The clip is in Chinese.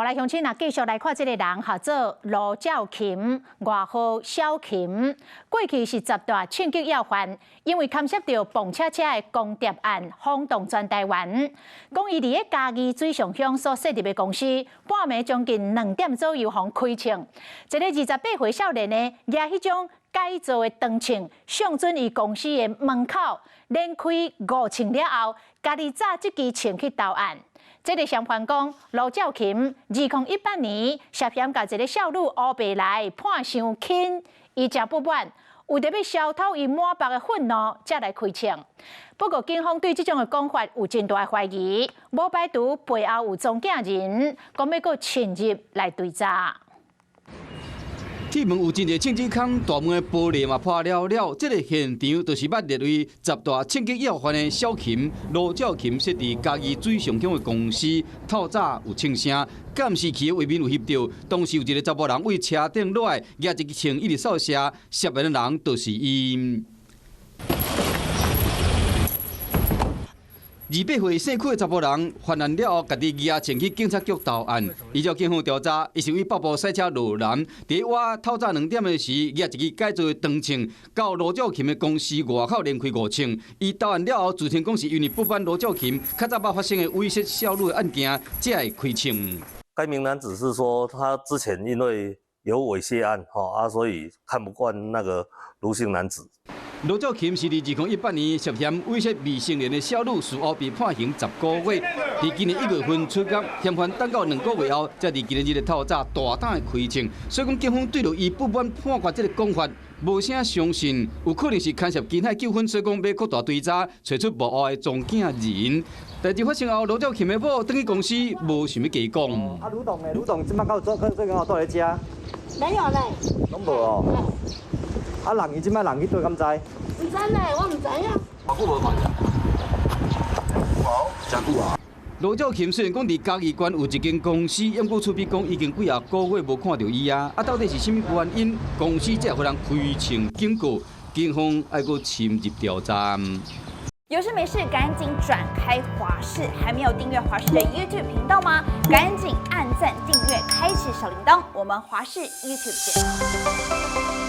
来乡亲啊，继续来看这个人，叫做罗兆琴，外号小琴。过去是10大枪击要犯，因为牵涉到蹦车车的公谍案，轰动全台湾。讲伊伫个嘉义水上乡所设立的公司，半暝将近2点左右互开枪。一个28岁少年呢，拿迄种改造的长枪，上准伊公司的门口，连开5枪了后，家己炸这支枪去投案。这个嫌犯讲，罗兆琴2018年涉嫌甲一个少女乌白来判伤轻，伊真不满，为着要消透伊满腹的愤怒，才来开枪。不过警方对这种的讲法有真大的怀疑，无排除背后有装假人，讲要搁侵入来追查。铁门有真个枪击孔，大门的玻璃嘛破了了。这个现场就是捌列为10大枪击要犯的小琴罗兆琴，设伫嘉义水上乡的公司，透早有枪声，监视器的画面有翕到，当时有一个查甫人为车顶落来，举一支枪一直扫射，涉案的人就是伊。28岁姓柯的查甫人犯案了后，家己举枪去警察局投案。依照警方调查，伊是为北部赛车路南，伫我透早2点的时，举一支改造的长枪，到罗兆琴的公司外口连开5枪。伊投案了后，自称讲是因为不满罗兆琴较早捌发生的威胁少女的案件，才会开枪。该名男子是说，他之前因为有猥亵案，所以看不惯那个卢姓男子。罗兆琴是伫2018年涉嫌威胁未成年的少女，事后被判刑10个月。伫今年1月份出监，嫌犯等到2个月后，才伫今日的透早大胆的开枪。所以讲，警方对着伊不满判决这个讲法，无啥相信，有可能是牵涉金海纠纷，所以讲要扩大追查，找出幕后的装假人。代志发生后，罗兆琴的某转去公司，无想要加讲。吕董即摆敢有做最近有倒来食？没有嘞，拢无哦。人伊即摆人去倒敢知？唔知嘞，我唔知影。偌久无看见？真久啊！罗兆琴虽然讲伫嘉义县有一间公司，因过出面讲已经几啊个月无看到伊啊，到底是甚么原因？公司才互人开枪警告，警方爱搁深入调查。有事没事赶紧转开华视，还没有订阅华视的 YouTube 频道吗？赶紧按赞、订阅、开启小铃铛，我们华视 YouTube 见。